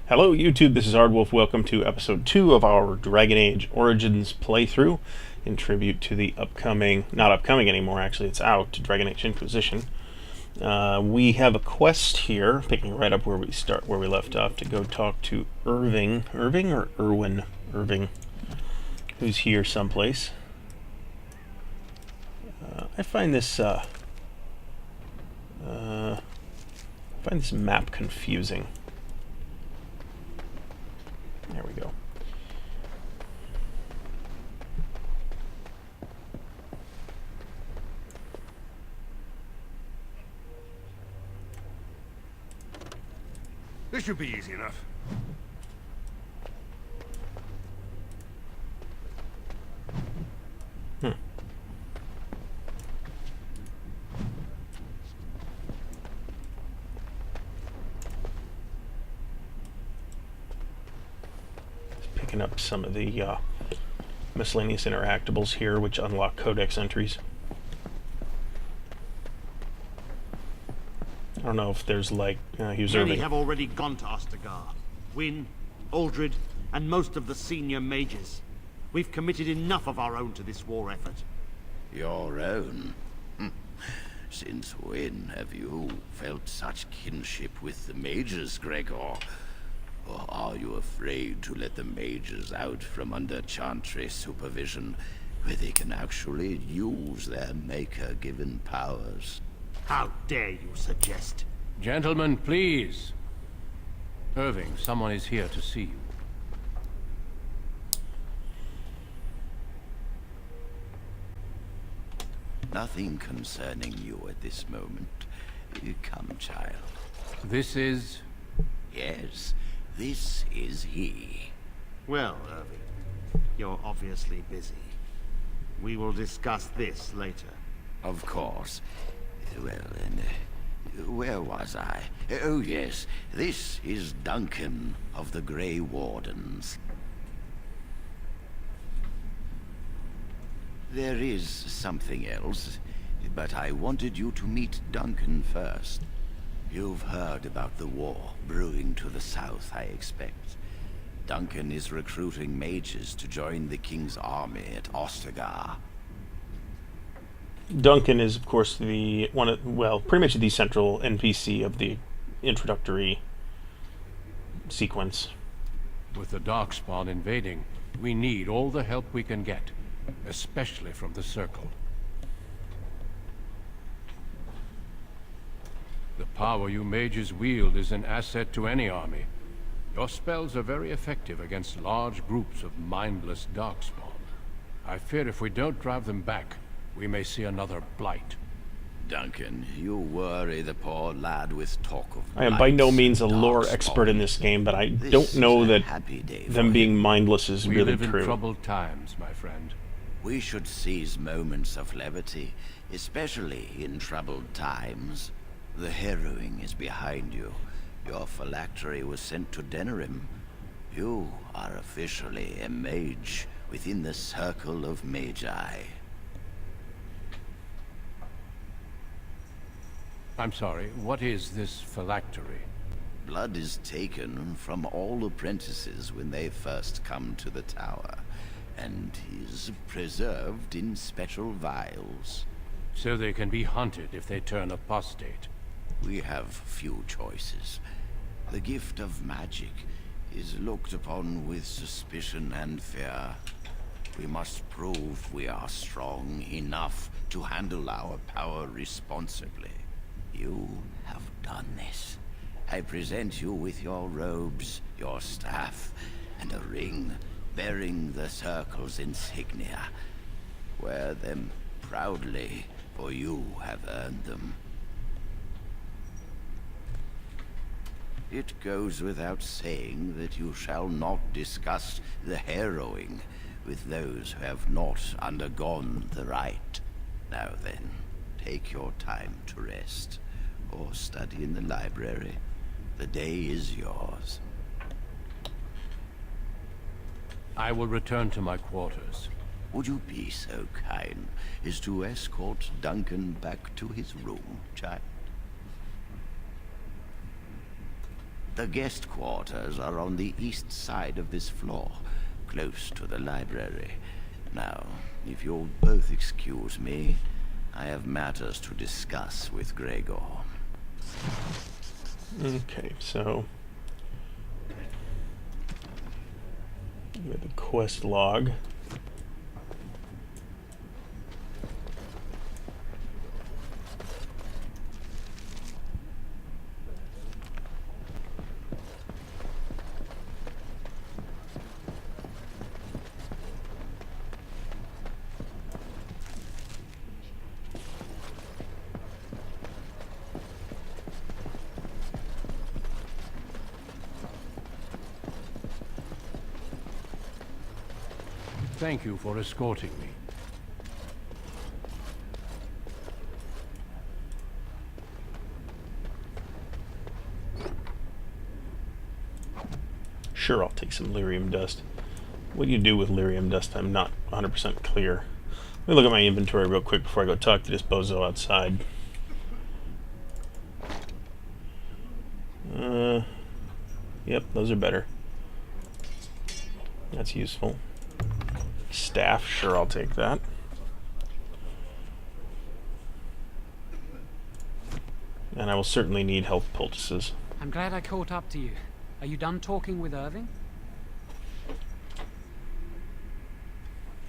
Hello YouTube, this is Ardwulf. Welcome to episode 2 of our Dragon Age Origins playthrough in tribute to the upcoming, not upcoming anymore actually, it's out, Dragon Age Inquisition. We have a quest here, picking right up where we left off, to go talk to Irving, or Irwin? Irving, who's here someplace. I find this map confusing. There we go. This should be easy enough. Picking up some of the miscellaneous interactables here, which unlock codex entries. I don't know if there's like Many have already gone to Ostagar. Wynne, Aldred, and most of the senior mages. We've committed enough of our own to this war effort. Your own? Since when have you felt such kinship with the mages, Gregor? Or are you afraid to let the mages out from under Chantry supervision, where they can actually use their Maker-given powers? How dare you suggest? Gentlemen, please. Irving, someone is here to see you. Nothing concerning you at this moment. Come, child. This is... Yes, this is he. Well, Irving, you're obviously busy. We will discuss this later. Of course. Well, then, where was I? Oh, yes, this is Duncan of the Grey Wardens. There is something else, but I wanted you to meet Duncan first. You've heard about the war brewing to the south, I expect. Duncan is recruiting mages to join the King's army at Ostagar. Duncan is, of course, pretty much the central NPC of the introductory sequence. With the Darkspawn invading, we need all the help we can get, especially from the Circle. The power you mages wield is an asset to any army. Your spells are very effective against large groups of mindless Darkspawn. I fear if we don't drive them back, we may see another blight. Duncan, you worry the poor lad with talk of I am by no blights means a and lore Darkspawn. expert in this game, but I This don't know is a that happy day them for being him. mindless is We really live in true. troubled times, my friend. We should seize moments of levity, especially in troubled times. The harrowing is behind you. Your phylactery was sent to Denerim. You are officially a mage within the circle of magi. I'm sorry, what is this phylactery? Blood is taken from all apprentices when they first come to the tower, and is preserved in special vials. So they can be hunted if they turn apostate. We have few choices. The gift of magic is looked upon with suspicion and fear. We must prove we are strong enough to handle our power responsibly. You have done this. I present you with your robes, your staff, and a ring bearing the Circle's insignia. Wear them proudly, for you have earned them. It goes without saying that you shall not discuss the harrowing with those who have not undergone the rite. Now then, take your time to rest, or study in the library. The day is yours. I will return to my quarters. Would you be so kind as to escort Duncan back to his room, child? The guest quarters are on the east side of this floor, close to the library. Now, if you'll both excuse me, I have matters to discuss with Gregor. Okay, so with the quest log. Thank you for escorting me. Sure, I'll take some lyrium dust. What do you do with lyrium dust? I'm not 100% clear. Let me look at my inventory real quick before I go talk to this bozo outside. Yep, those are better. That's useful. Staff, sure, I'll take that. And I will certainly need health poultices. I'm glad I caught up to you. Are you done talking with Irving?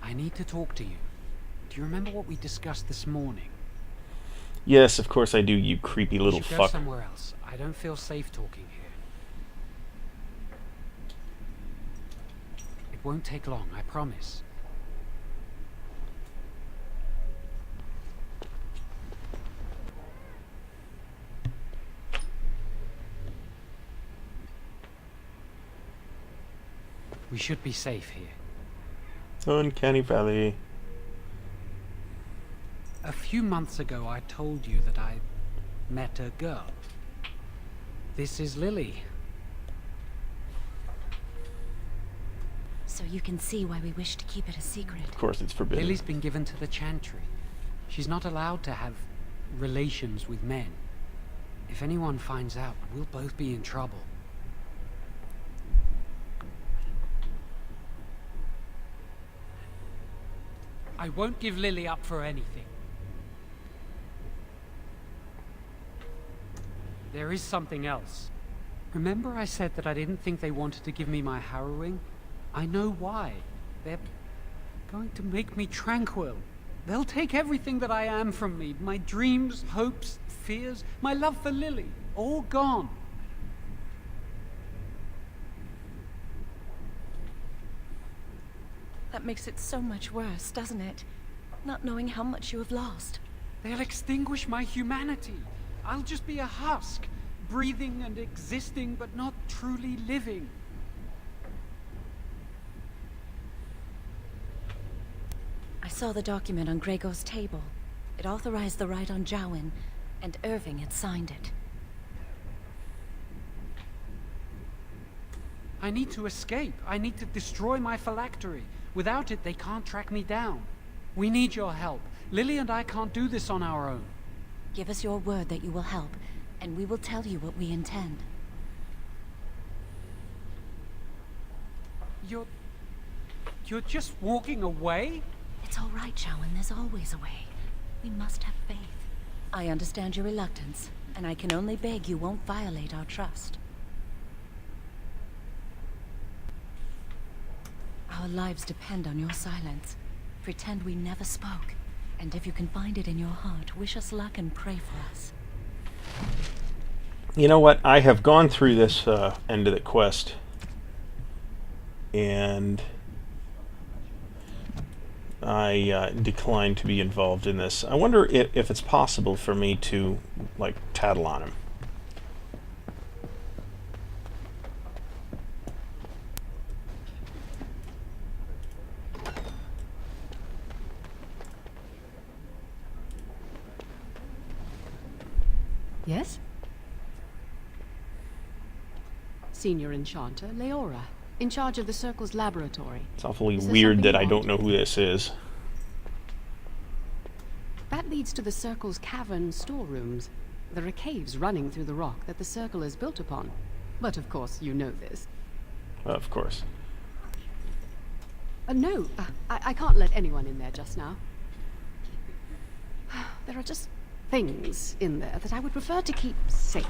I need to talk to you. Do you remember what we discussed this morning? Yes, of course I do, you creepy little We should fuck. go somewhere else. I don't feel safe talking here. It won't take long, I promise. We should be safe here. Uncanny Valley. A few months ago, I told you that I met a girl. This is Lily. So you can see why we wish to keep it a secret. Of course it's forbidden. Lily's been given to the Chantry. She's not allowed to have relations with men. If anyone finds out, we'll both be in trouble. I won't give Lily up for anything. There is something else. Remember I said that I didn't think they wanted to give me my harrowing? I know why. They're going to make me tranquil. They'll take everything that I am from me. My dreams, hopes, fears, my love for Lily. All gone. That makes it so much worse, doesn't it? Not knowing how much you have lost. They'll extinguish my humanity. I'll just be a husk, breathing and existing, but not truly living. I saw the document on Gregor's table. It authorized the right on Jowen, and Irving had signed it. I need to escape. I need to destroy my phylactery. Without it, they can't track me down. We need your help. Lily and I can't do this on our own. Give us your word that you will help, and we will tell you what we intend. You're just walking away? It's all right, Jowen. There's always a way. We must have faith. I understand your reluctance, and I can only beg you won't violate our trust. Our lives depend on your silence. Pretend we never spoke. And if you can find it in your heart, wish us luck and pray for us. You know what? I have gone through this end of the quest, and I declined to be involved in this. I wonder if it's possible for me to, like, tattle on him. Yes? Senior Enchanter, Leora, in charge of the Circle's laboratory. It's awfully Is there weird something that you I don't want? know who this is. That leads to the Circle's cavern storerooms. There are caves running through the rock that the Circle is built upon. But of course you know this. Of course. No, I can't let anyone in there just now. There are just things in there that I would prefer to keep safe.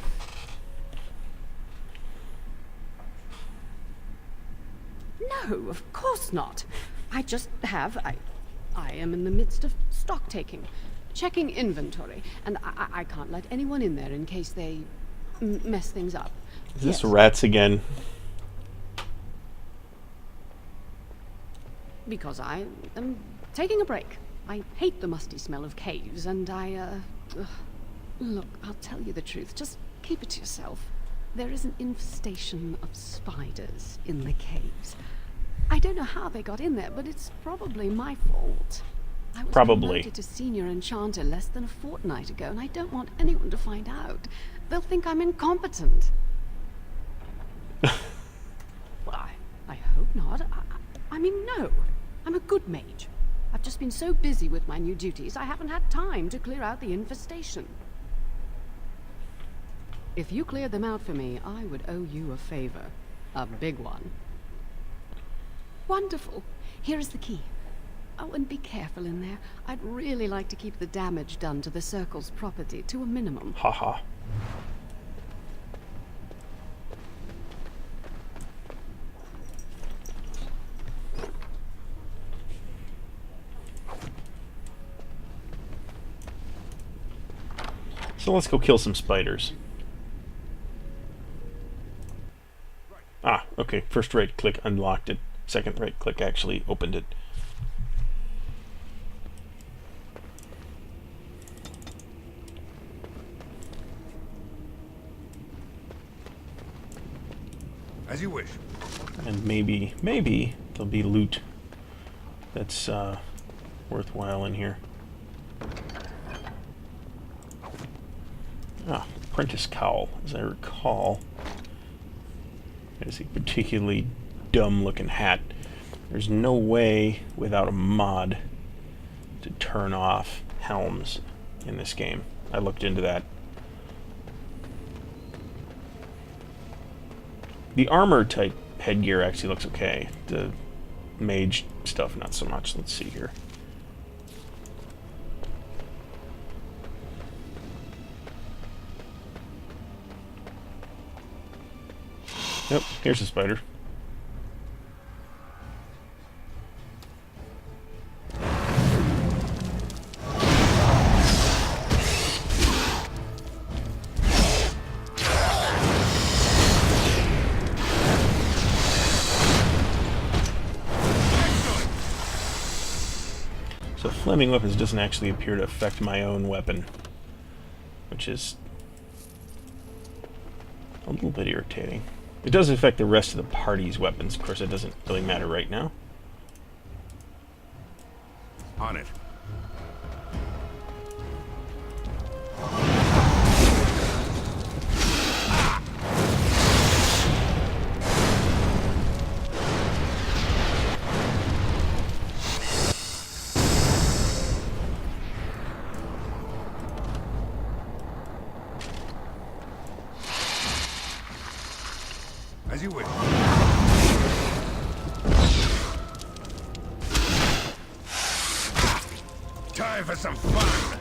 No, of course not. I just have... I am in the midst of stock taking, checking inventory, and I can't let anyone in there in case they mess things up. Is this rats again? Because I am taking a break. I hate the musty smell of caves, and Look, I'll tell you the truth. Just keep it to yourself. There is an infestation of spiders in the caves. I don't know how they got in there, but it's probably my fault. I was promoted to senior enchanter less than a fortnight ago, and I don't want anyone to find out. They'll think I'm incompetent. Well, I hope not. I mean, no. I'm a good mage. I've just been so busy with my new duties, I haven't had time to clear out the infestation. If you cleared them out for me, I would owe you a favor. A big one. Wonderful. Here is the key. Oh, and be careful in there. I'd really like to keep the damage done to the Circle's property to a minimum. Haha. So let's go kill some spiders. Ah, okay. First right click unlocked it. Second right click actually opened it. As you wish. And maybe there'll be loot that's worthwhile in here. Ah, apprentice cowl. As I recall, it's a particularly dumb-looking hat. There's no way without a mod to turn off helms in this game. I looked into that. The armor type headgear actually looks okay. The mage stuff, not so much. Let's see here. Yep, here's a spider. So flaming weapons doesn't actually appear to affect my own weapon, which is a little bit irritating. It does affect the rest of the party's weapons. Of course, it doesn't really matter right now. On it. As you wish. Time for some fun.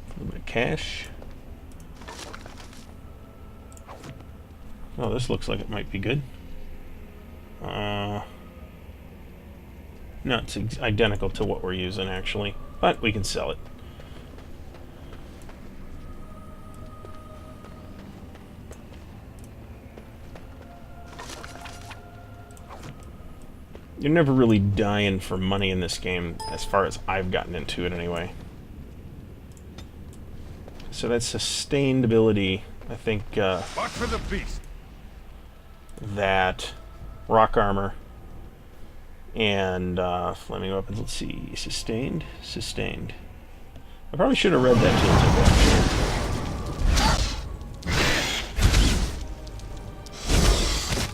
A little bit of cash. Oh, this looks like it might be good. No, it's identical to what we're using, actually. But we can sell it. You're never really dying for money in this game, as far as I've gotten into it, anyway. So that's sustained ability. I think, Watch for the beast. that rock armor and flaming weapons. Let's see, sustained. I probably should have read that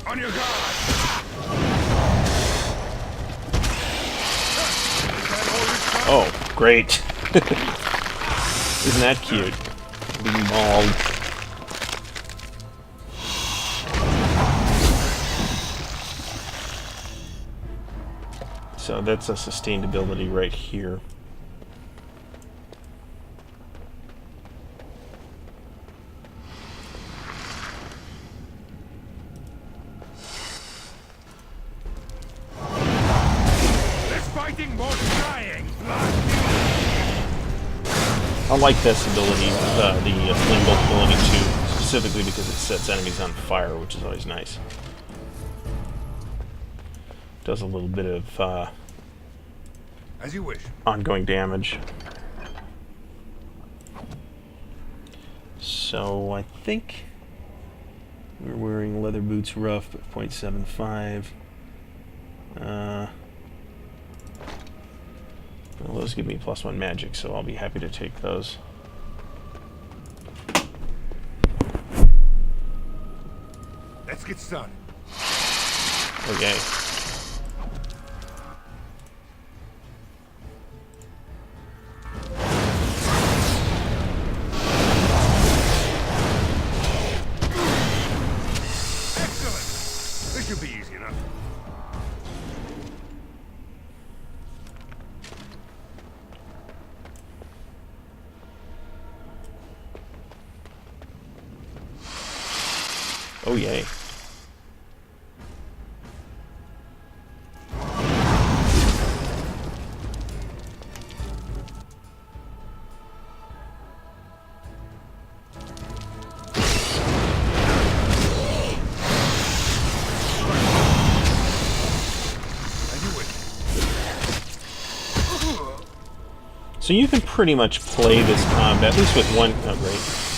On your guard. Oh, great. Isn't that cute? Being mauled. So that's a sustained ability right here. I like this ability, the flame bolt ability too, specifically because it sets enemies on fire, which is always nice. Does a little bit of As you wish. ongoing damage. So I think we're wearing leather boots, rough, but 0.75. Well, those give me +1 magic, so I'll be happy to take those. Let's get started. Okay. Excellent. This should be easy enough. Oh, yay. So you can pretty much play this combat, at least with one, at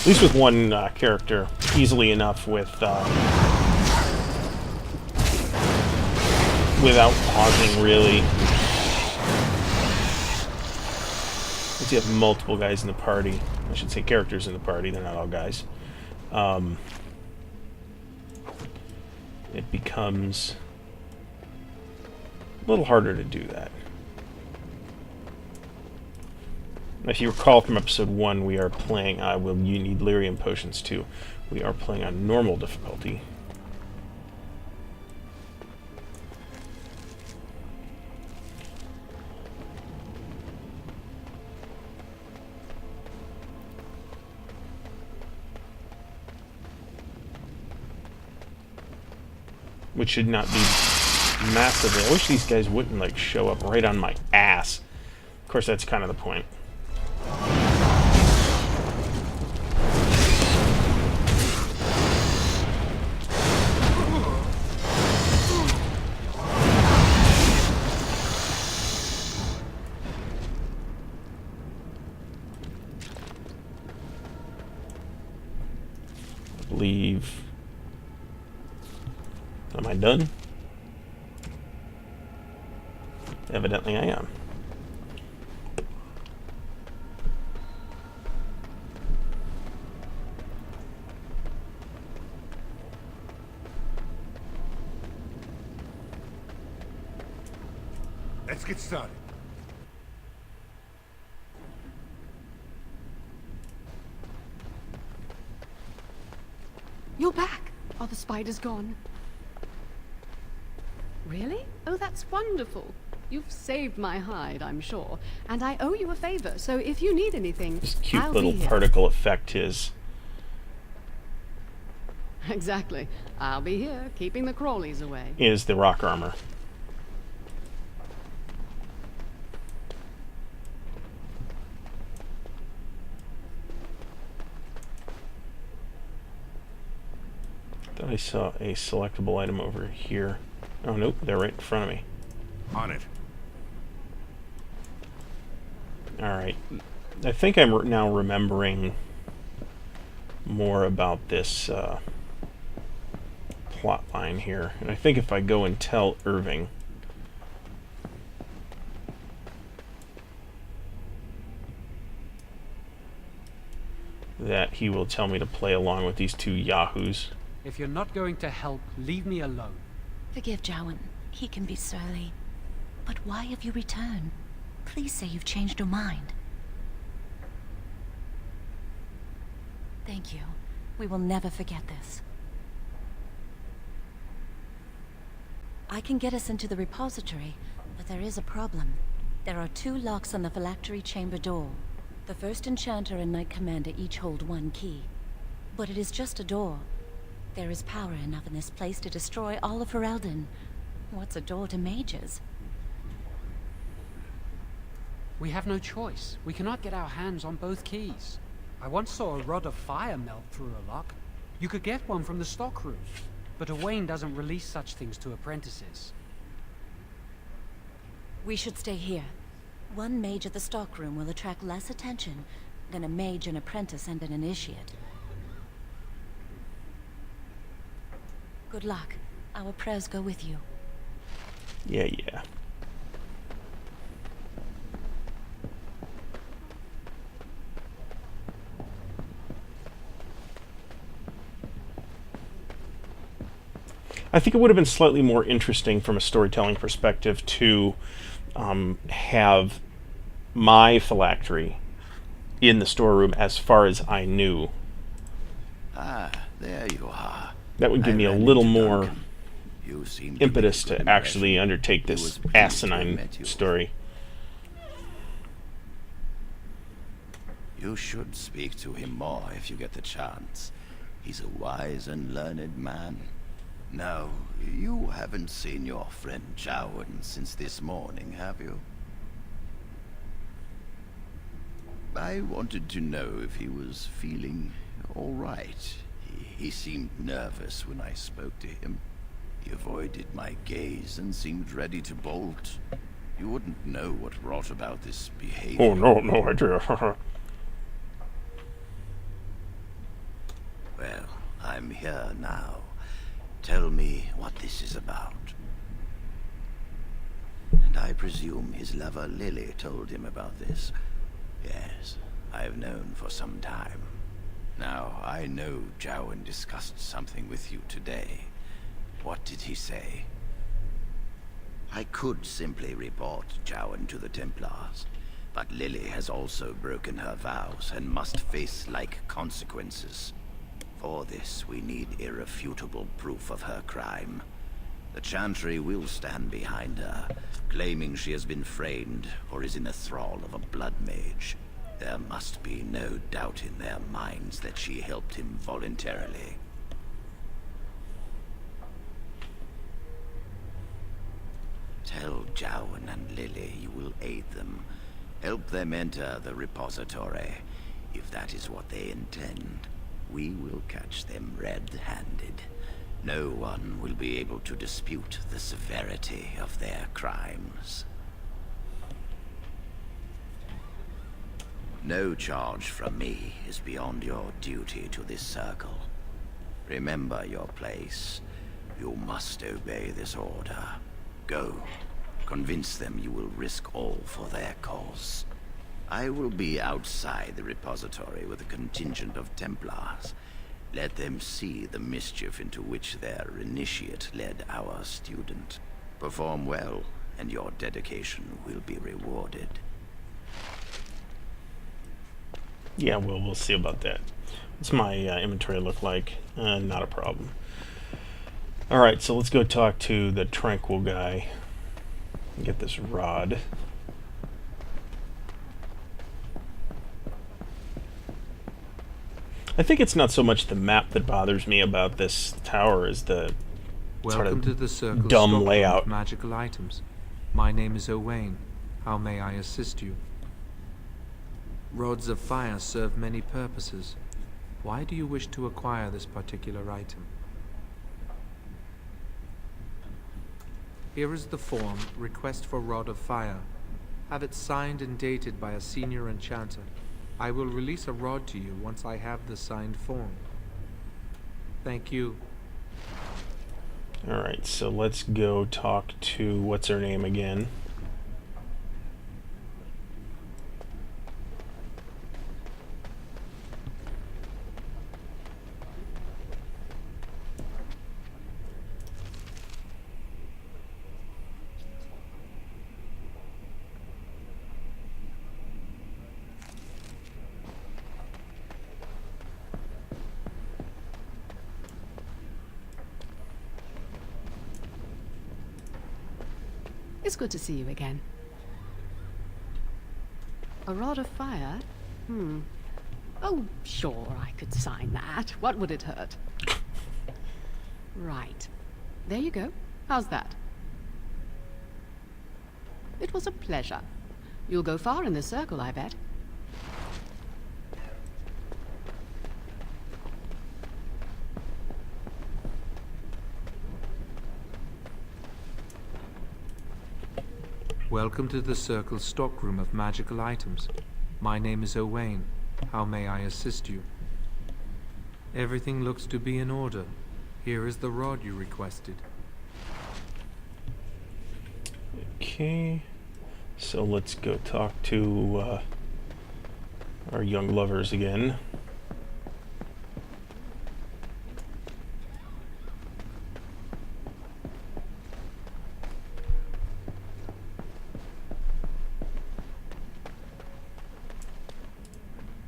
least with one character, easily enough with without pausing, really. Once you have multiple guys in the party, I should say characters in the party, they're not all guys, it becomes a little harder to do that. If you recall from episode 1, we are playing, you need lyrium potions too. We are playing on normal difficulty. Which should not be massively. I wish these guys wouldn't like show up right on my ass. Of course, that's kind of the point. I believe. Am I done? Evidently I am. Let's get started. You're back. Are the spiders gone? Really? Oh, that's wonderful. You've saved my hide, I'm sure. And I owe you a favor, so if you need anything, This cute I'll little be here. particle effect is. Exactly. I'll be here, keeping the crawlies away. Is the rock armor. I thought I saw a selectable item over here. Oh, nope, they're right in front of me. On it. Alright. I think I'm now remembering more about this plot line here. And I think if I go and tell Irving that he will tell me to play along with these two yahoos. If you're not going to help, leave me alone. Forgive Jowan. He can be surly. But why have you returned? Please say you've changed your mind. Thank you. We will never forget this. I can get us into the repository, but there is a problem. There are 2 locks on the phylactery chamber door. The first enchanter and knight commander each hold 1 key. But it is just a door. There is power enough in this place to destroy all of Ferelden. What's a door to mages? We have no choice. We cannot get our hands on both keys. I once saw a rod of fire melt through a lock. You could get one from the stockroom, but Owain doesn't release such things to apprentices. We should stay here. 1 mage at the stockroom will attract less attention than a mage, an apprentice, and an initiate. Good luck. Our prayers go with you. Yeah. I think it would have been slightly more interesting from a storytelling perspective to have my phylactery in the storeroom as far as I knew. Ah, there you are. That would give me a ran little into more Duncan. You seem to impetus make a good to actually impression. undertake He this was pleased to have asinine met you. story. You should speak to him more if you get the chance. He's a wise and learned man. Now, you haven't seen your friend Jowen since this morning, have you? I wanted to know if he was feeling all right. He seemed nervous when I spoke to him. He avoided my gaze and seemed ready to bolt. You wouldn't know what brought about this behavior. Oh, no idea. Well, I'm here now. Tell me what this is about. And I presume his lover Lily told him about this. Yes, I've known for some time. Now, I know Jowen discussed something with you today. What did he say? I could simply report Jowen to the Templars, but Lily has also broken her vows and must face like consequences. For this, we need irrefutable proof of her crime. The Chantry will stand behind her, claiming she has been framed or is in the thrall of a blood mage. There must be no doubt in their minds that she helped him voluntarily. Tell Jowen and Lily you will aid them. Help them enter the repository. If that is what they intend, we will catch them red-handed. No one will be able to dispute the severity of their crimes. No charge from me is beyond your duty to this circle. Remember your place. You must obey this order. Go. Convince them you will risk all for their cause. I will be outside the repository with a contingent of Templars. Let them see the mischief into which their initiate led our student. Perform well, and your dedication will be rewarded. Yeah, well, we'll see about that. What's my inventory look like? Not a problem. Alright, so let's go talk to the Tranquil guy. Get this rod. I think it's not so much the map that bothers me about this tower as the Welcome to the Circle dumb stockroom layout. of magical items. My name is Owain. How may I assist you? Rods of fire serve many purposes. Why do you wish to acquire this particular item? Here is the form, Request for Rod of Fire. Have it signed and dated by a senior enchanter. I will release a rod to you once I have the signed form. Thank you. Alright, so let's go talk to, what's her name again? It's good to see you again. A rod of fire? Oh, sure, I could sign that. What would it hurt? Right. There you go. How's that? It was a pleasure. You'll go far in this circle, I bet. Welcome to the Circle's stockroom of magical items. My name is Owain. How may I assist you? Everything looks to be in order. Here is the rod you requested. Okay, so let's go talk to our young lovers again.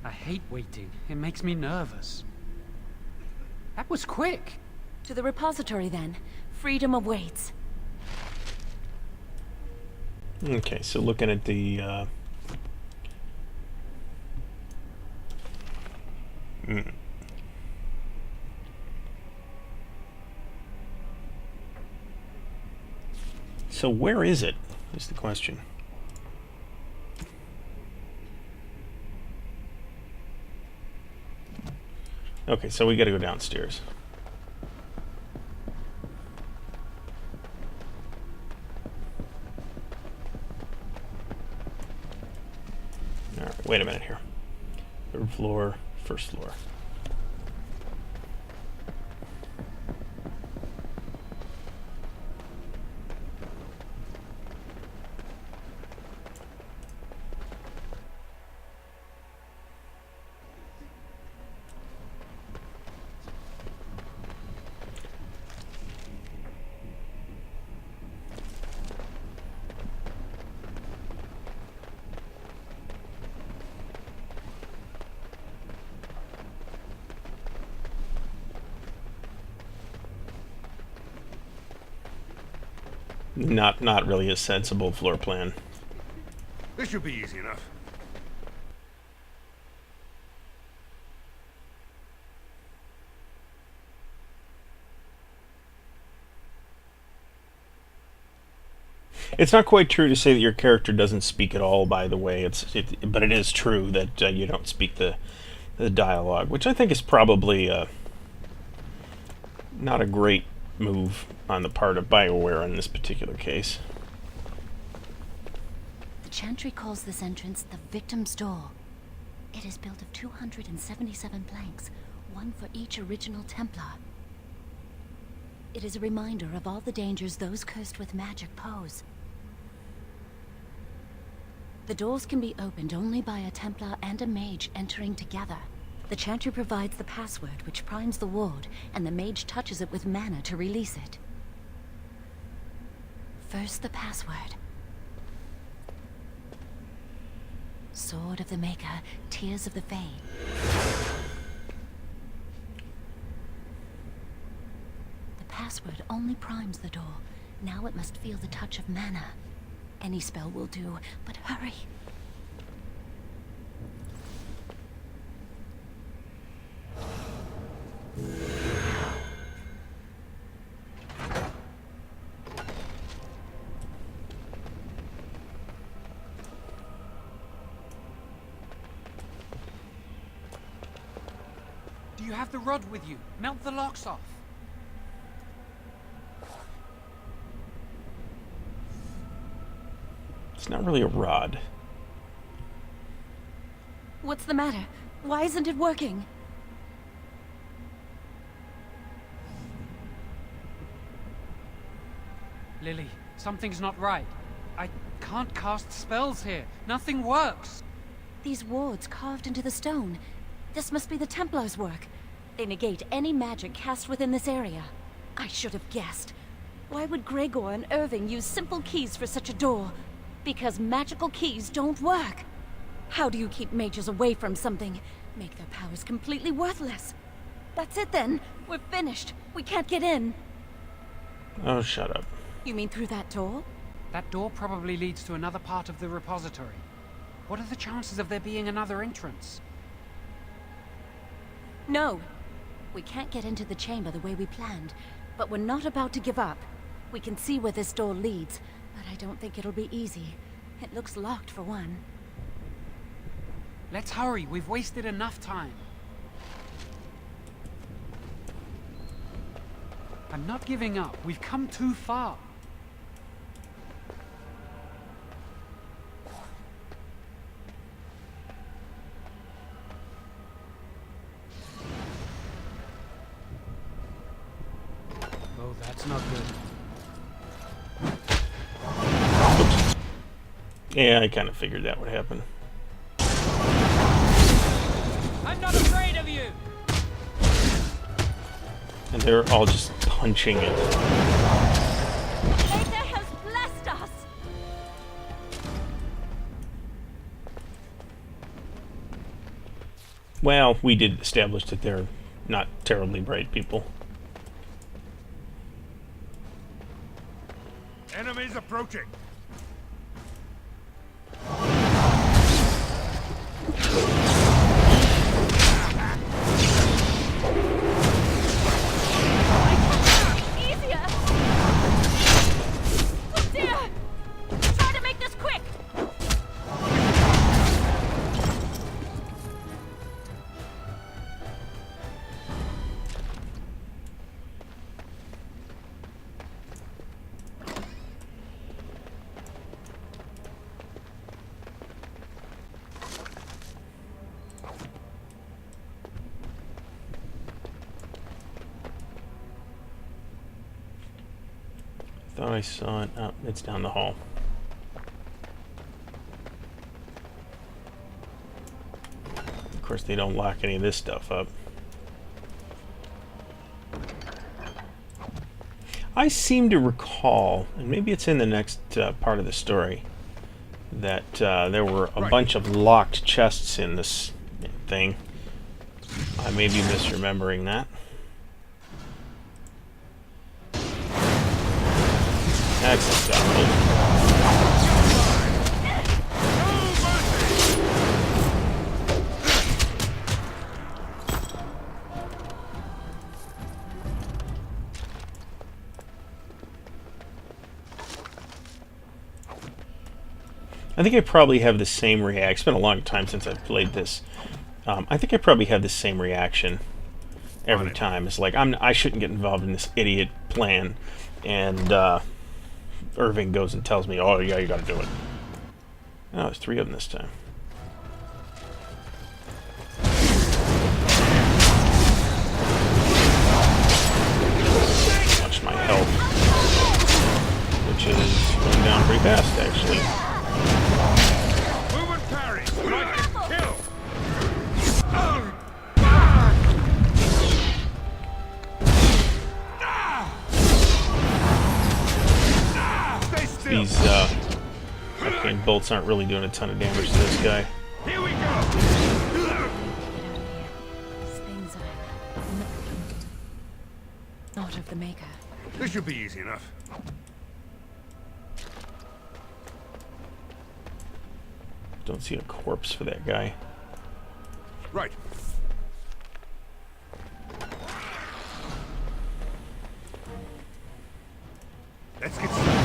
I hate waiting. It makes me nervous. That was quick. To the repository, then. Freedom awaits. Okay, so looking at the So where is it, is the question. Okay, so we gotta go downstairs. Alright, wait a minute here. Third floor, first floor. Not really a sensible floor plan. This should be easy enough. It's not quite true to say that your character doesn't speak at all, by the way. But it is true that you don't speak the dialogue, which I think is probably not a great move on the part of BioWare in this particular case. The Chantry calls this entrance the Victim's Door. It is built of 277 planks, one for each original Templar. It is a reminder of all the dangers those cursed with magic pose. The doors can be opened only by a Templar and a Mage entering together. The Chantry provides the password, which primes the ward, and the Mage touches it with mana to release it. First, the password. Sword of the Maker, Tears of the Fae. The password only primes the door. Now it must feel the touch of mana. Any spell will do, but hurry. Do you have the rod with you? Melt the locks off. It's not really a rod. What's the matter? Why isn't it working? Lily, something's not right. I can't cast spells here. Nothing works. These wards carved into the stone. This must be the Templars' work. They negate any magic cast within this area. I should have guessed. Why would Gregor and Irving use simple keys for such a door? Because magical keys don't work. How do you keep mages away from something? Make their powers completely worthless. That's it then. We're finished. We can't get in. Oh, shut up. You mean through that door? That door probably leads to another part of the repository. What are the chances of there being another entrance? No. We can't get into the chamber the way we planned, but we're not about to give up. We can see where this door leads, but I don't think it'll be easy. It looks locked for one. Let's hurry, we've wasted enough time. I'm not giving up, we've come too far. Oh, that's not good. Yeah, I kind of figured that would happen. I'm not afraid of you! And they're all just punching it. Lair has blessed us! Well, we did establish that they're not terribly bright people. Enemies approaching. Easier! Oh dear! Try to make this quick! Thought I saw it. Oh, it's down the hall. Of course, they don't lock any of this stuff up. I seem to recall, and maybe it's in the next part of the story, that there were a bunch of locked chests in this thing. I may be misremembering that. That's acceptable. I think I probably have the same reaction. It's been a long time since I've played this. I think I probably have the same reaction every time. It's like, I shouldn't get involved in this idiot plan. And Irving goes and tells me, oh yeah, you gotta do it. Oh, there's 3 of them this time. Watch my health, which is going down pretty fast, actually. Move and parry. Strike and kill. These arcane bolts aren't really doing a ton of damage to this guy. Here we go. These things are not of the Maker. This should be easy enough. Don't see a corpse for that guy. Right. Let's get started.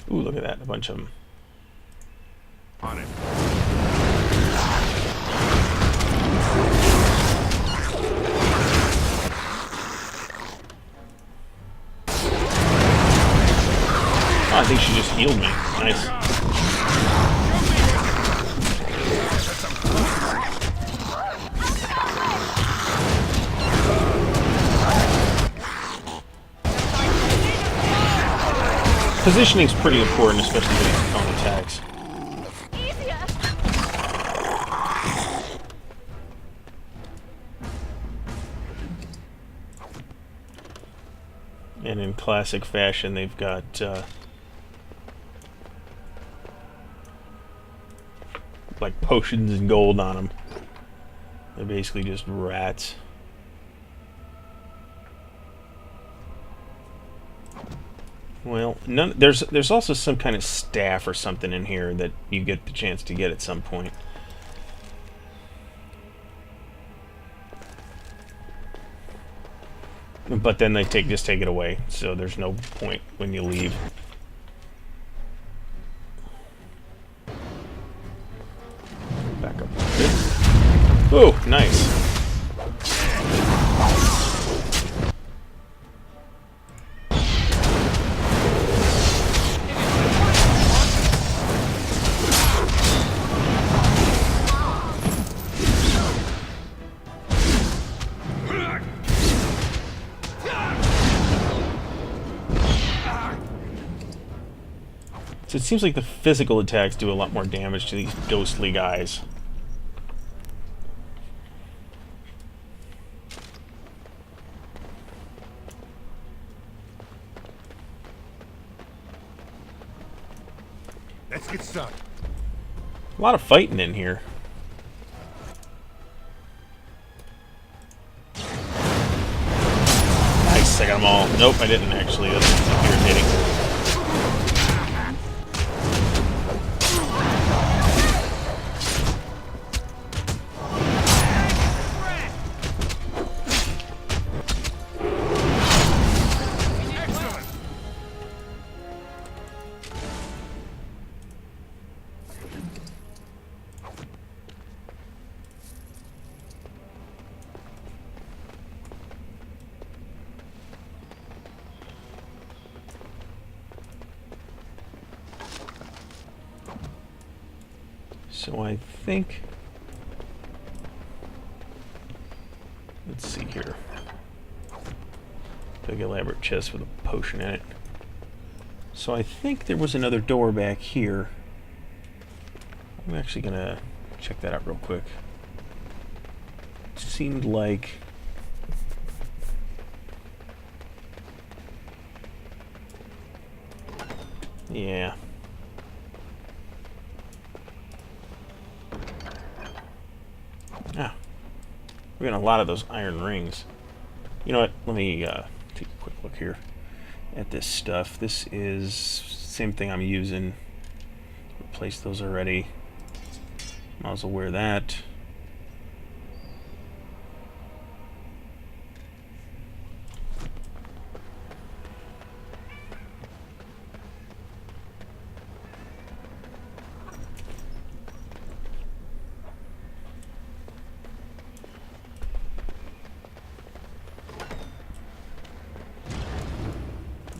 Ooh, look at that, a bunch of them. On it. Oh, I think she just healed me. Nice. Positioning's pretty important, especially with phone attacks. And in classic fashion, they've got like potions and gold on them. They're basically just rats. Well, there's also some kind of staff or something in here that you get the chance to get at some point. But then they just take it away, so there's no point when you leave. Back up a bit. Oh, nice. So it seems like the physical attacks do a lot more damage to these ghostly guys. Let's get started. A lot of fighting in here. Nice, I got them all. Nope, I didn't actually. That's irritating. So I think... Let's see here. Big elaborate chest with a potion in it. So I think there was another door back here. I'm actually gonna check that out real quick. It seemed like... Yeah. Ah. We're getting a lot of those iron rings. You know what? Let me take a quick look here at this stuff. This is same thing I'm using. Replaced those already. Might as well wear that.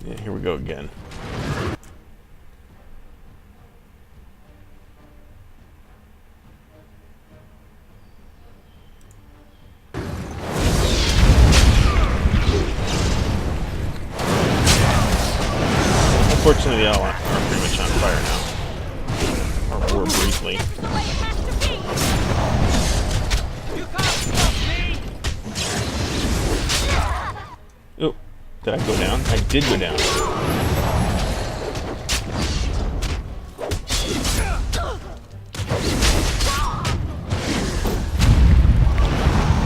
Yeah, here we go again. Unfortunately, they all are pretty much on fire now. Or were briefly. Oh, did I go down? I did go down.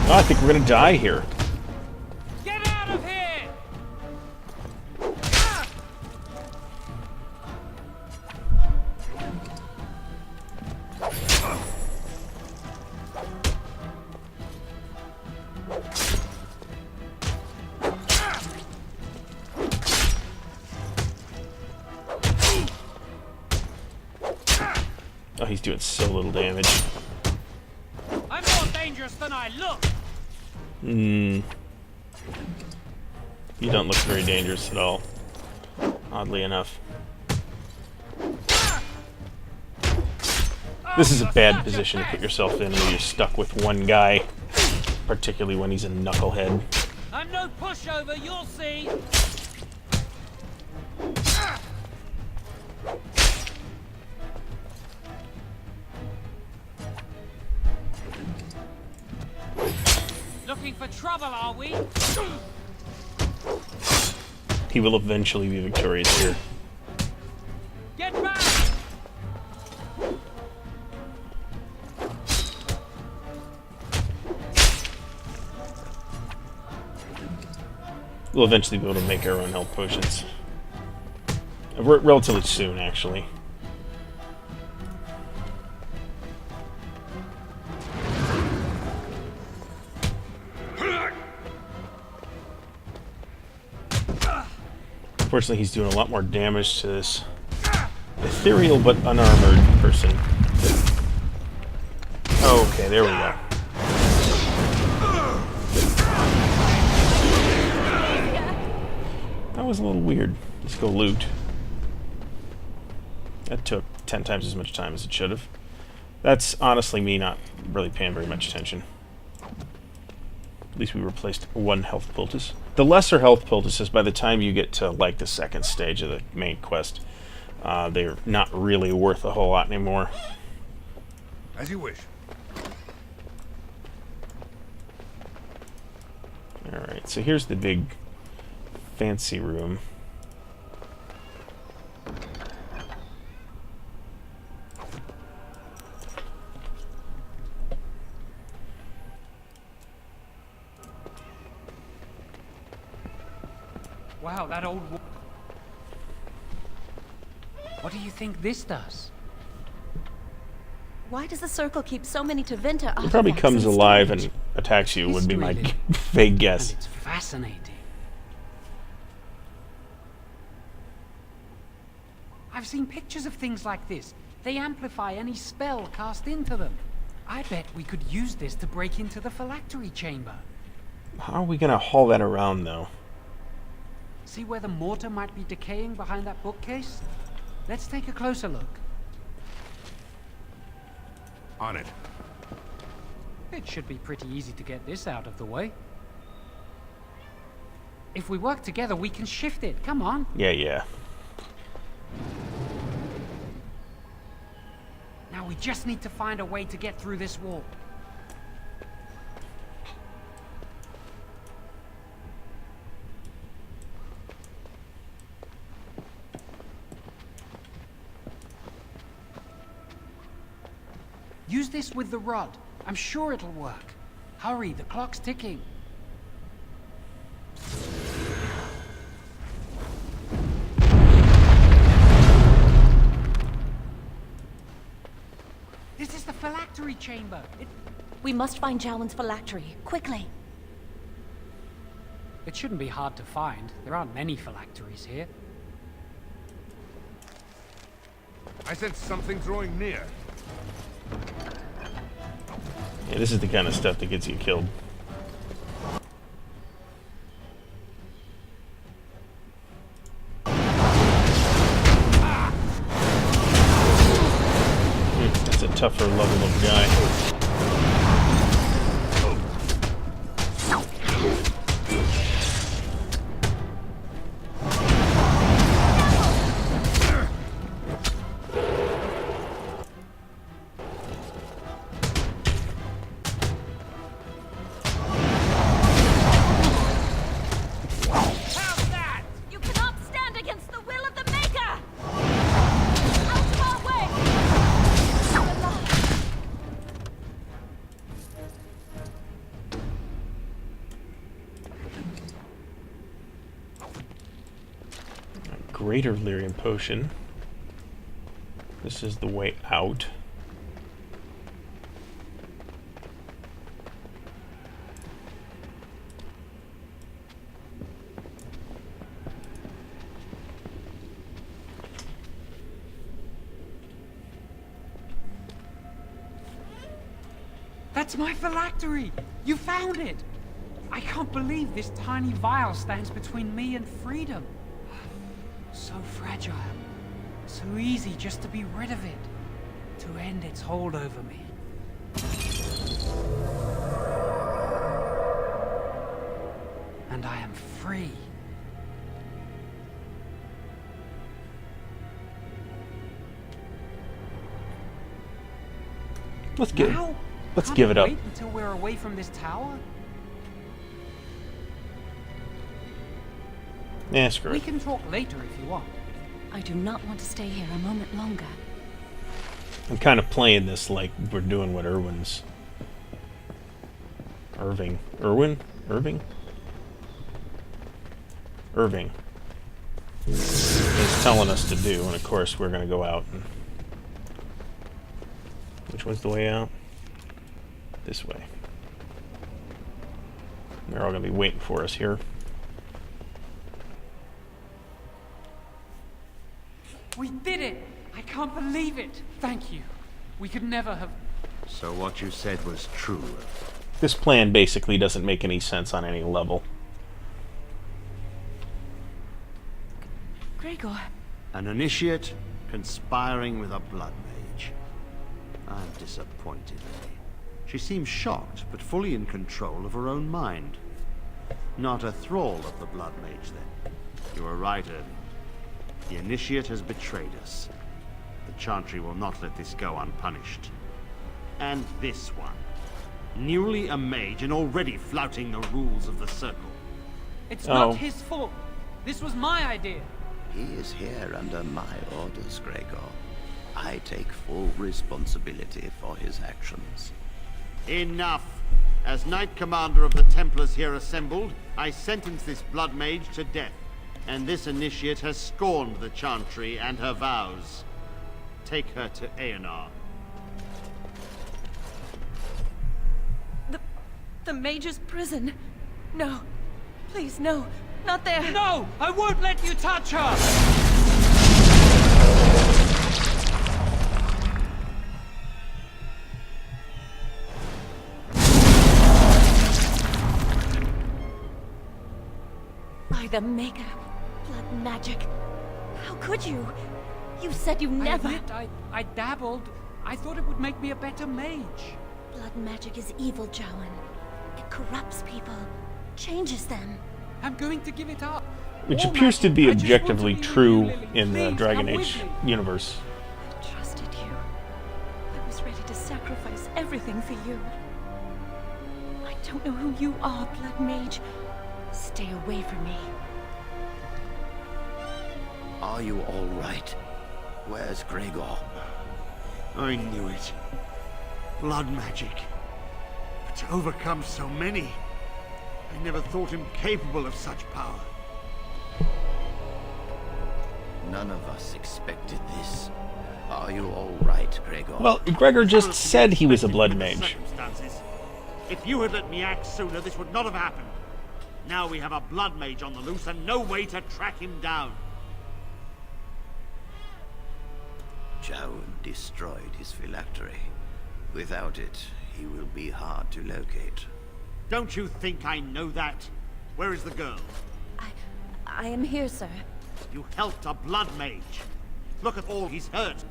Oh, I think we're gonna die here. Get out of here! Oh, he's doing so little damage. I'm more dangerous than I look! You don't look very dangerous at all, oddly enough. This is a bad position to put yourself in where you're stuck with one guy, particularly when he's a knucklehead. I'm no pushover, you'll see! Looking for trouble, are we? He will eventually be victorious here. Get back! We'll eventually be able to make our own health potions. Relatively soon, actually. Unfortunately, he's doing a lot more damage to this ethereal but unarmored person. Okay, there we go. That was a little weird. Let's go loot. That took 10 times as much time as it should have. That's honestly me not really paying very much attention. At least we replaced one health poultice. The lesser health poultices, by the time you get to like the second stage of the main quest, they're not really worth a whole lot anymore. As you wish. Alright, so here's the big fancy room. Wow, that old... What do you think this does? Why does the circle keep so many Tevinter artifacts? It probably comes in alive storage? and attacks you, would be my History. vague guess. And it's fascinating. I've seen pictures of things like this. They amplify any spell cast into them. I bet we could use this to break into the phylactery chamber. How are we gonna haul that around, though? See where the mortar might be decaying behind that bookcase? Let's take a closer look. On it. It should be pretty easy to get this out of the way. If we work together, we can shift it. Come on. Yeah. Now we just need to find a way to get through this wall. Use this with the rod. I'm sure it'll work. Hurry, the clock's ticking. This is the phylactery chamber. We must find Jowan's phylactery, quickly. It shouldn't be hard to find. There aren't many phylacteries here. I sense something drawing near. Yeah, this is the kind of stuff that gets you killed. That's a tougher level of guy. You cannot stand against the will of the Maker! Out of our way! A greater lyrium potion. This is the way out. That's my phylactery! You found it! I can't believe this tiny vial stands between me and freedom. So fragile. So easy just to be rid of it. To end its hold over me. And I am free. Let's Now? Let's Can't give it up. Wait until we're away from this tower? Nah, screw We it. can talk later if you want. I do not want to stay here a moment longer. I'm kind of playing this like we're doing what Irving? Irving is telling us to do, and of course we're going to go out. And which one's the way out? This way. They're all going to be waiting for us here. We did it! I can't believe it! Thank you. We could never have... So what you said was true. This plan basically doesn't make any sense on any level. Gregor. An initiate conspiring with a blood mage. I'm disappointed. She seems shocked, but fully in control of her own mind. Not a thrall of the blood mage, then. You were right, Irving. The initiate has betrayed us. The Chantry will not let this go unpunished. And this one. Newly a mage and already flouting the rules of the Circle. It's not his fault. This was my idea. He is here under my orders, Gregor. I take full responsibility for his actions. Enough! As Knight Commander of the Templars here assembled, I sentence this blood mage to death. And this initiate has scorned the Chantry and her vows. Take her to Aenar. The Mage's prison. No. Please, no. Not there. No! I won't let you touch her! By the Maker. Blood magic. How could you? You said you never... I admit, I dabbled. I thought it would make me a better mage. Blood magic is evil, Jowan. It corrupts people. Changes them. I'm going to give it up. Which All appears to magic. be I just want to objectively be with true you, Lily. in the Please, Dragon come Age with me. universe. I trusted you. I was ready to sacrifice everything for you. I don't know who you are, Blood Mage. Stay away from me. Are you all right? Where's Gregor? I knew it. Blood magic. But to overcome so many, I never thought him capable of such power. None of us expected this. Are you all right, Gregor? Well, Gregor just said he was a blood mage. Circumstances. If you had let me act sooner, this would not have happened. Now we have a blood mage on the loose and no way to track him down. Jowan destroyed his phylactery. Without it, he will be hard to locate. Don't you think I know that? Where is the girl? I am here, sir. You helped a blood mage. Look at all he's hurt.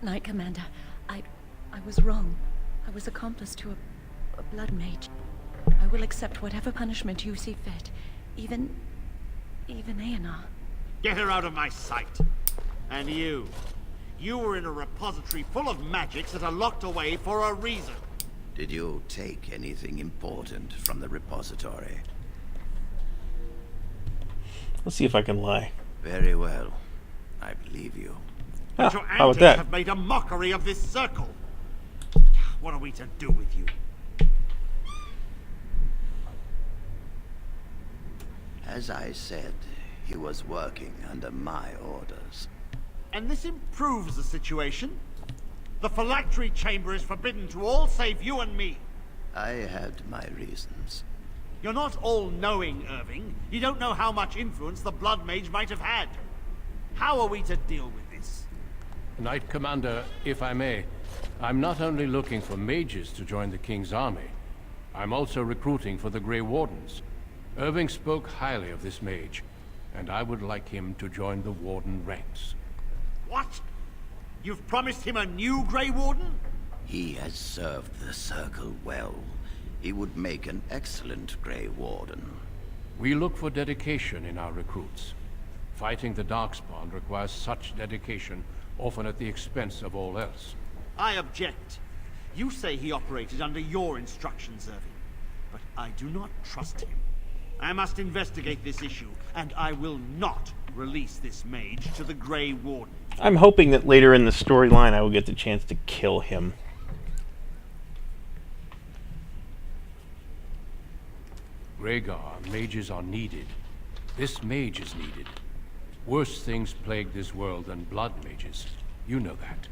Knight Commander, I was wrong. I was accomplice to a blood mage. I will accept whatever punishment you see fit. Even Aenar. Get her out of my sight. And you. You were in a repository full of magics that are locked away for a reason. Did you take anything important from the repository? Let's see if I can lie. Very well. I believe you. But your How about antics that? have made a mockery of this circle. What are we to do with you? As I said, he was working under my orders. And this improves the situation. The phylactery chamber is forbidden to all save you and me. I had my reasons. You're not all-knowing, Irving. You don't know how much influence the Blood Mage might have had. How are we to deal with this? Knight Commander, if I may, I'm not only looking for mages to join the King's army, I'm also recruiting for the Grey Wardens. Irving spoke highly of this mage, and I would like him to join the Warden ranks. What? You've promised him a new Grey Warden? He has served the Circle well. He would make an excellent Grey Warden. We look for dedication in our recruits. Fighting the Darkspawn requires such dedication, often at the expense of all else. I object. You say he operated under your instructions, Irving. But I do not trust him. I must investigate this issue, and I will not release this mage to the Grey Warden. I'm hoping that later in the storyline I will get the chance to kill him. Rhaegar, mages are needed. This mage is needed. Worse things plague this world than blood mages. You know that.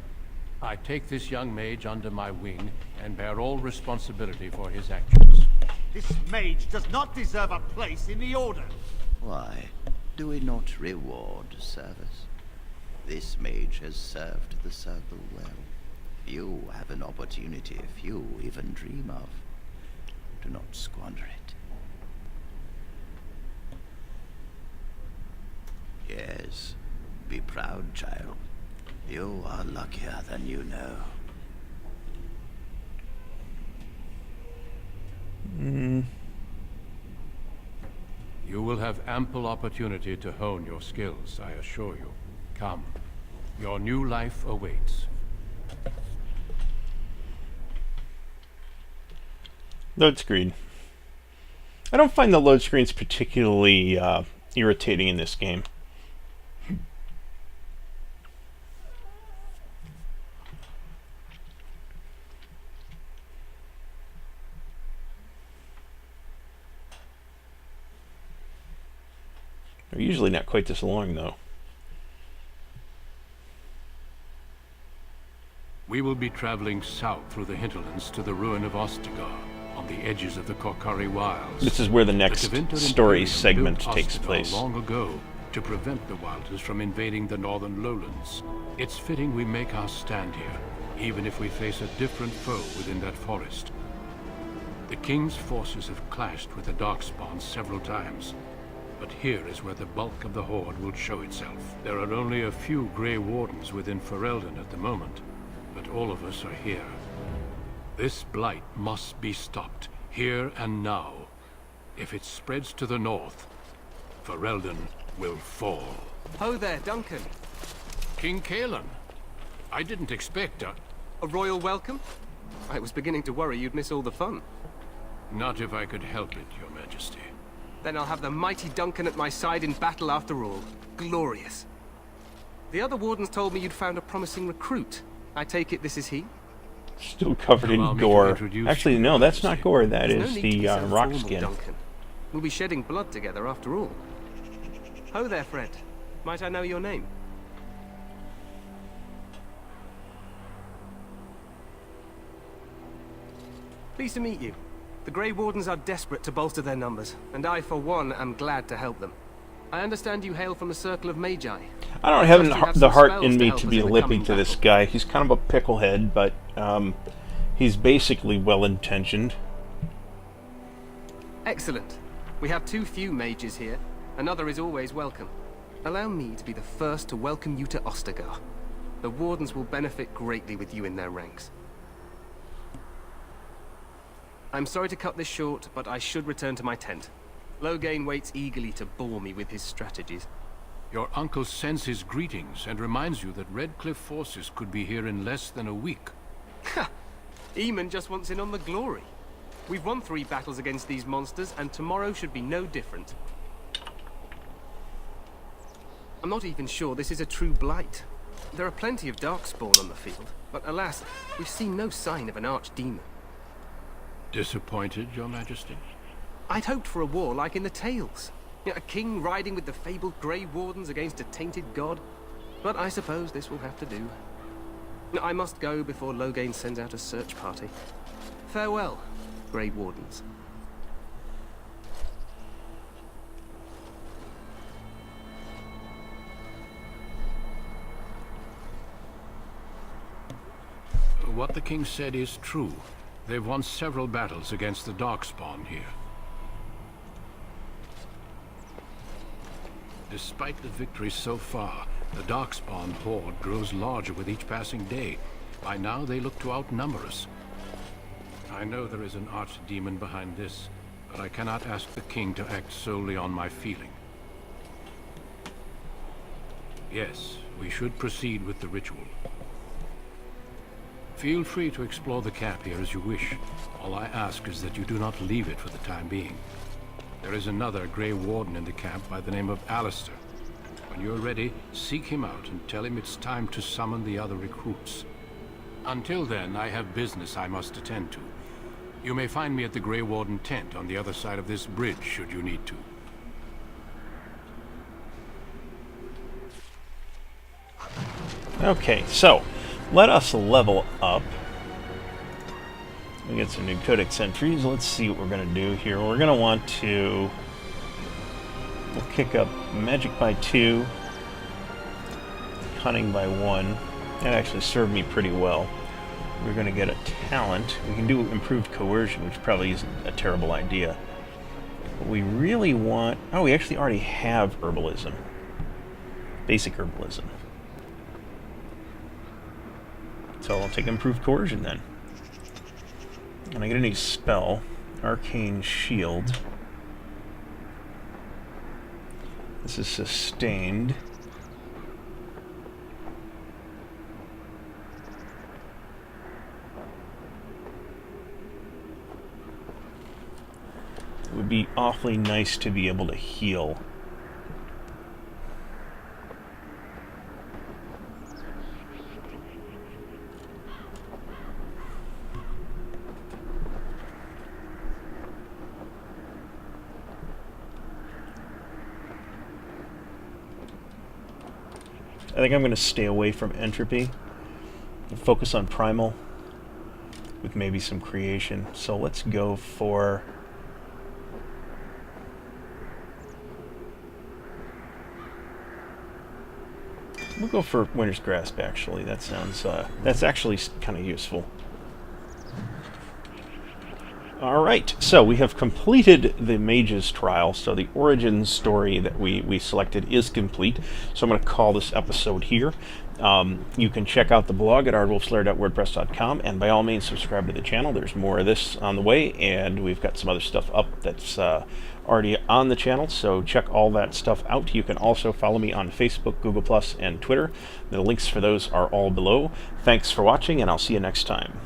I take this young mage under my wing and bear all responsibility for his actions. This mage does not deserve a place in the Order. Why do we not reward service? This mage has served the Circle well. You have an opportunity few even dream of. Do not squander it. Yes, be proud, child. You are luckier than you know. You will have ample opportunity to hone your skills, I assure you. Come. Your new life awaits. Load screen. I don't find the load screens particularly irritating in this game. They're usually not quite this long, though. We will be traveling south through the hinterlands to the ruin of Ostagar, on the edges of the Korkari Wilds. This is where the next Tevinter story Imperium segment built takes Ostagar place. long ago to prevent the Wilders from invading the northern lowlands. It's fitting we make our stand here, even if we face a different foe within that forest. The King's forces have clashed with the Darkspawn several times, but here is where the bulk of the Horde will show itself. There are only a few Grey Wardens within Ferelden at the moment, but all of us are here. This blight must be stopped, here and now. If it spreads to the north, Ferelden will fall. Ho there, Duncan. King Kaelan, I didn't expect A royal welcome? I was beginning to worry you'd miss all the fun. Not if I could help it, Your Majesty. Then I'll have the mighty Duncan at my side in battle after all. Glorious. The other wardens told me you'd found a promising recruit. I take it this is he? Still covered in Allow me to gore. introduce Actually, you, no, Your that's not Majesty. gore. That There's is no need to the be so rock formal, skin. Duncan. We'll be shedding blood together after all. Ho there, friend. Might I know your name? Pleased to meet you. The Grey Wardens are desperate to bolster their numbers, and I, for one, am glad to help them. I understand you hail from the Circle of Magi. I don't have the some heart spells in to me help to us be in the lippy coming to this battle. guy. He's kind of a picklehead, but he's basically well-intentioned. Excellent. We have too few mages here. Another is always welcome. Allow me to be the first to welcome you to Ostagar. The Wardens will benefit greatly with you in their ranks. I'm sorry to cut this short, but I should return to my tent. Loghain waits eagerly to bore me with his strategies. Your uncle sends his greetings and reminds you that Redcliffe forces could be here in less than a week. Ha! Eamon just wants in on the glory. We've won 3 battles against these monsters, and tomorrow should be no different. I'm not even sure this is a true blight. There are plenty of Darkspawn on the field, but alas, we've seen no sign of an archdemon. Disappointed, Your Majesty? I'd hoped for a war like in the tales. You know, a king riding with the fabled Grey Wardens against a tainted god. But I suppose this will have to do. I must go before Loghain sends out a search party. Farewell, Grey Wardens. What the king said is true. They've won several battles against the Darkspawn here. Despite the victories so far, the Darkspawn horde grows larger with each passing day. By now, they look to outnumber us. I know there is an archdemon behind this, but I cannot ask the king to act solely on my feeling. Yes, we should proceed with the ritual. Feel free to explore the camp here as you wish. All I ask is that you do not leave it for the time being. There is another Grey Warden in the camp by the name of Alistair. When you're ready, seek him out and tell him it's time to summon the other recruits. Until then, I have business I must attend to. You may find me at the Grey Warden tent on the other side of this bridge, should you need to. Okay, so let us level up. We get some new Codex entries. Let's see what we're going to do here. We're going to want to... We'll kick up Magic by 2, Cunning by 1. That actually served me pretty well. We're going to get a talent. We can do improved coercion, which probably isn't a terrible idea. But we really want... Oh, we actually already have herbalism. Basic herbalism. So I'll take improved coercion then. And I get a new spell, Arcane Shield. This is sustained. It would be awfully nice to be able to heal. I think I'm going to stay away from entropy and focus on primal with maybe some creation. So let's go for... We'll go for Winter's Grasp, actually. That sounds... that's actually kind of useful. Alright, so we have completed the Mage's Trial, so the origin story that we selected is complete. So I'm going to call this episode here. You can check out the blog at ardwulfslair.wordpress.com, and by all means subscribe to the channel. There's more of this on the way, and we've got some other stuff up that's already on the channel, so check all that stuff out. You can also follow me on Facebook, Google+, and Twitter. The links for those are all below. Thanks for watching, and I'll see you next time.